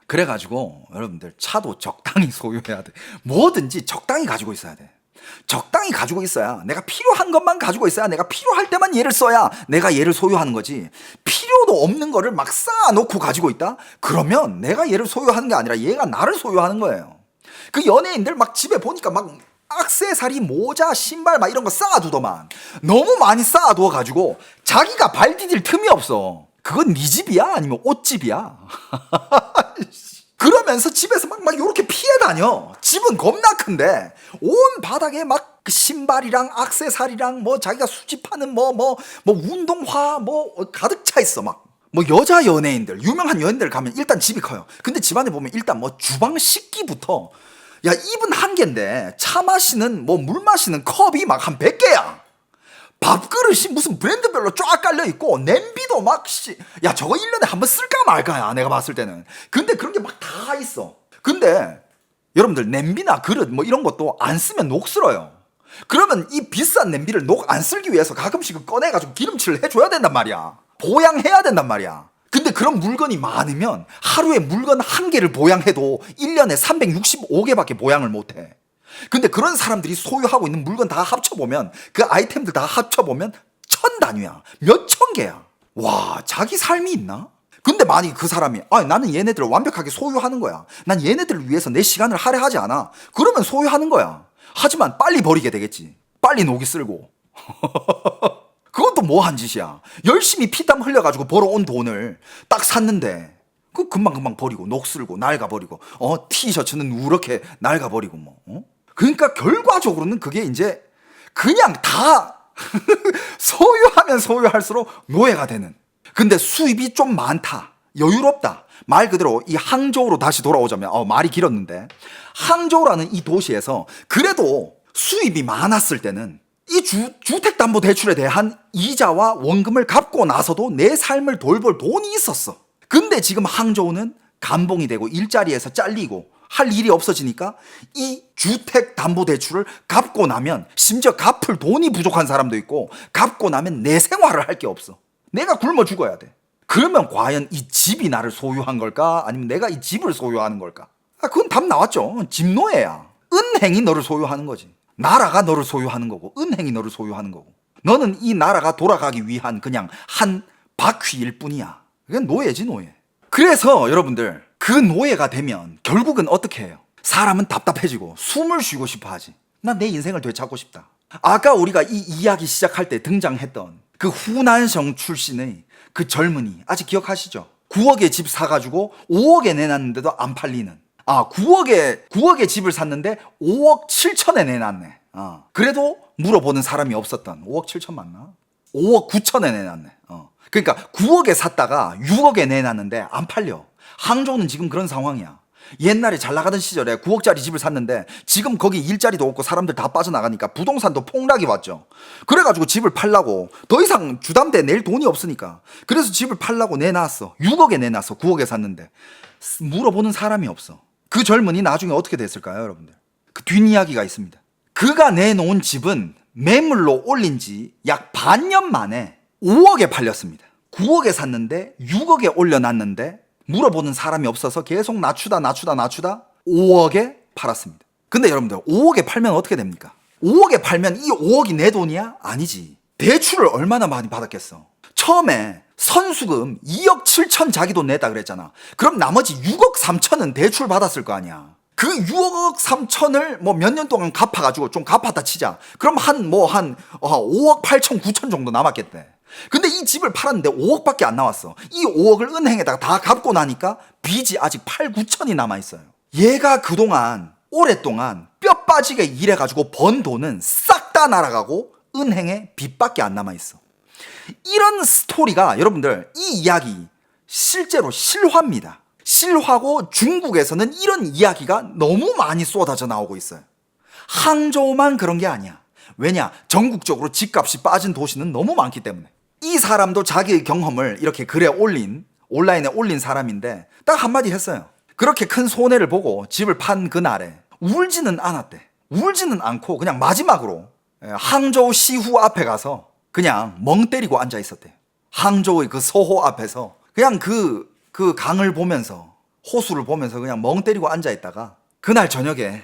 그래가지고 여러분들 차도 적당히 소유해야 돼. 뭐든지 적당히 가지고 있어야 돼. 적당히 가지고 있어야 내가 필요한 것만 가지고 있어야 내가 필요할 때만 얘를 써야 내가 얘를 소유하는 거지. 필요도 없는 거를 막 쌓아놓고 가지고 있다? 그러면 내가 얘를 소유하는 게 아니라 얘가 나를 소유하는 거예요. 그 연예인들 막 집에 보니까 막 액세서리, 모자, 신발 막 이런 거 쌓아두더만. 너무 많이 쌓아두어가지고 자기가 발 디딜 틈이 없어. 그건 네 집이야? 아니면 옷집이야? 그러면서 집에서 막 요렇게 피해 다녀. 집은 겁나 큰데 온 바닥에 막 그 신발이랑 액세서리랑 뭐 자기가 수집하는 뭐 운동화 뭐 가득 차 있어. 막 뭐 여자 연예인들, 유명한 연예인들 가면 일단 집이 커요. 근데 집안에 보면 일단 뭐 주방 식기부터, 야, 입은 한 개인데 차 마시는 뭐 물 마시는 컵이 막 한 100개야. 밥그릇이 무슨 브랜드별로 쫙 깔려 있고, 냄비도 막 야, 저거 1년에 한 번 쓸까 말까야, 내가 봤을 때는. 근데 그런 게 막 다 있어. 근데 여러분들, 냄비나 그릇 뭐 이런 것도 안 쓰면 녹슬어요. 그러면 이 비싼 냄비를 녹 안 쓸기 위해서 가끔씩 꺼내가지고 기름칠을 해줘야 된단 말이야. 보양해야 된단 말이야. 근데 그런 물건이 많으면 하루에 물건 한 개를 보양해도 1년에 365개밖에 보양을 못해. 근데 그런 사람들이 소유하고 있는 물건 다 합쳐보면, 그 아이템들 다 합쳐보면 1000단위야. 몇천 개야. 와, 자기 삶이 있나? 근데 만약에 그 사람이, 나는 얘네들을 완벽하게 소유하는 거야, 난 얘네들을 위해서 내 시간을 할애하지 않아, 그러면 소유하는 거야. 하지만 빨리 버리게 되겠지. 빨리 녹이 쓸고. 그건 또 뭐 한 짓이야. 열심히 피땀 흘려가지고 벌어온 돈을 딱 샀는데 그 금방금방 버리고, 녹 쓸고, 낡아버리고, 티셔츠는 누렇게 낡아버리고 뭐. 그러니까 결과적으로는 그게 이제 그냥 다 소유하면 소유할수록 노예가 되는. 근데 수입이 좀 많다, 여유롭다, 말 그대로 이 항저우로 다시 돌아오자면, 말이 길었는데, 항저우라는 이 도시에서 그래도 수입이 많았을 때는 이 주택담보대출에 대한 이자와 원금을 갚고 나서도 내 삶을 돌볼 돈이 있었어. 근데 지금 항저우는 감봉이 되고 일자리에서 잘리고 할 일이 없어지니까 이 주택담보대출을 갚고 나면, 심지어 갚을 돈이 부족한 사람도 있고, 갚고 나면 내 생활을 할 게 없어. 내가 굶어 죽어야 돼. 그러면 과연 이 집이 나를 소유한 걸까? 아니면 내가 이 집을 소유하는 걸까? 그건 답 나왔죠. 집노예야. 은행이 너를 소유하는 거지. 나라가 너를 소유하는 거고, 은행이 너를 소유하는 거고. 너는 이 나라가 돌아가기 위한 그냥 한 바퀴일 뿐이야. 그게 노예지, 노예. 그래서 여러분들, 그 노예가 되면 결국은 어떻게 해요? 사람은 답답해지고 숨을 쉬고 싶어 하지. 난 내 인생을 되찾고 싶다. 아까 우리가 이 이야기 시작할 때 등장했던 그 후난성 출신의 그 젊은이, 아직 기억하시죠? 9억에 집 사가지고 5억에 내놨는데도 안 팔리는. 9억에 집을 샀는데 5억 7천에 내놨네. 그래도 물어보는 사람이 없었던. 5억 7천 맞나? 5억 9천에 내놨네. 그러니까 9억에 샀다가 6억에 내놨는데 안 팔려. 항저우는 지금 그런 상황이야. 옛날에 잘 나가던 시절에 9억짜리 집을 샀는데 지금 거기 일자리도 없고 사람들 다 빠져나가니까 부동산도 폭락이 왔죠. 그래가지고 집을 팔라고, 더 이상 주담대 낼 돈이 없으니까, 그래서 집을 팔라고 내놨어. 6억에 내놨어. 9억에 샀는데 물어보는 사람이 없어. 그 젊은이 나중에 어떻게 됐을까요, 여러분들? 그 뒷이야기가 있습니다. 그가 내놓은 집은 매물로 올린 지 약 반년 만에 5억에 팔렸습니다. 9억에 샀는데 6억에 올려놨는데 물어보는 사람이 없어서 계속 낮추다 5억에 팔았습니다. 근데 여러분들, 5억에 팔면 어떻게 됩니까? 5억에 팔면 이 5억이 내 돈이야? 아니지. 대출을 얼마나 많이 받았겠어. 처음에 선수금 2억 7천 자기 돈 냈다 그랬잖아. 그럼 나머지 6억 3천은 대출 받았을 거 아니야. 그 6억 3천을 뭐 몇 년 동안 갚아가지고 좀 갚았다 치자. 그럼 한 5억 8천 9천 정도 남았겠대. 근데 이 집을 팔았는데 5억밖에 안 나왔어. 이 5억을 은행에다가 다 갚고 나니까 빚이 아직 8, 9천이 남아있어요. 얘가 그동안 오랫동안 뼈 빠지게 일해가지고 번 돈은 싹 다 날아가고 은행에 빚밖에 안 남아있어. 이런 스토리가, 여러분들, 이 이야기 실제로 실화입니다. 실화고 중국에서는 이런 이야기가 너무 많이 쏟아져 나오고 있어요. 항저우만 그런 게 아니야. 왜냐? 전국적으로 집값이 빠진 도시는 너무 많기 때문에. 이 사람도 자기의 경험을 이렇게 글에 온라인에 올린 사람인데 딱 한마디 했어요. 그렇게 큰 손해를 보고 집을 판 그날에 울지는 않았대. 울지는 않고 그냥 마지막으로 항저우 시후 앞에 가서 그냥 멍 때리고 앉아 있었대. 항저우의 그 서호 앞에서 그냥 그 강을 보면서, 호수를 보면서 그냥 멍 때리고 앉아 있다가 그날 저녁에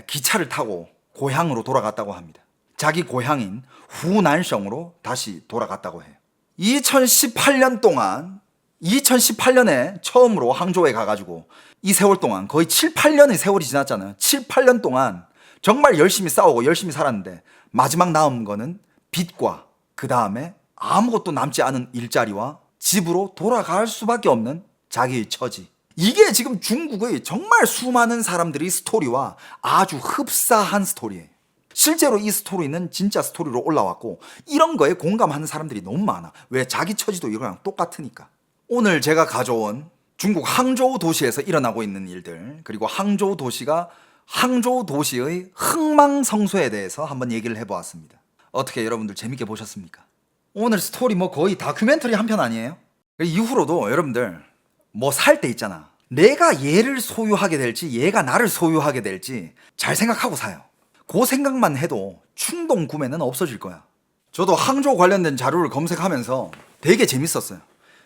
기차를 타고 고향으로 돌아갔다고 합니다. 자기 고향인 후난성으로 다시 돌아갔다고 해요. 2018년에 처음으로 항저우에 가가지고 이 세월 동안, 거의 7, 8년의 세월이 지났잖아요. 7, 8년 동안 정말 열심히 싸우고 열심히 살았는데 마지막 남은 거는 빚과 그 다음에 아무것도 남지 않은 일자리와 집으로 돌아갈 수밖에 없는 자기의 처지. 이게 지금 중국의 정말 수많은 사람들의 스토리와 아주 흡사한 스토리예요. 실제로 이 스토리는 진짜 스토리로 올라왔고 이런 거에 공감하는 사람들이 너무 많아. 왜? 자기 처지도 이거랑 똑같으니까. 오늘 제가 가져온 중국 항저우 도시에서 일어나고 있는 일들, 그리고 항저우 도시의 흥망성쇠에 대해서 한번 얘기를 해보았습니다. 어떻게 여러분들 재밌게 보셨습니까? 오늘 스토리 뭐 거의 다큐멘터리 한 편 아니에요? 이후로도 여러분들 뭐 살 때 있잖아. 내가 얘를 소유하게 될지 얘가 나를 소유하게 될지 잘 생각하고 사요. 그 생각만 해도 충동 구매는 없어질 거야. 저도 항저우 관련된 자료를 검색하면서 되게 재밌었어요.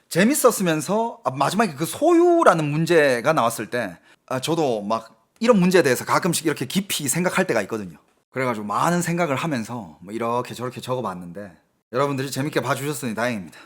재밌었으면서 마지막에 그 소유라는 문제가 나왔을 때 저도 막 이런 문제에 대해서 가끔씩 이렇게 깊이 생각할 때가 있거든요. 그래가지고 많은 생각을 하면서 뭐 이렇게 저렇게 적어봤는데 여러분들이 재밌게 봐주셨으니 다행입니다.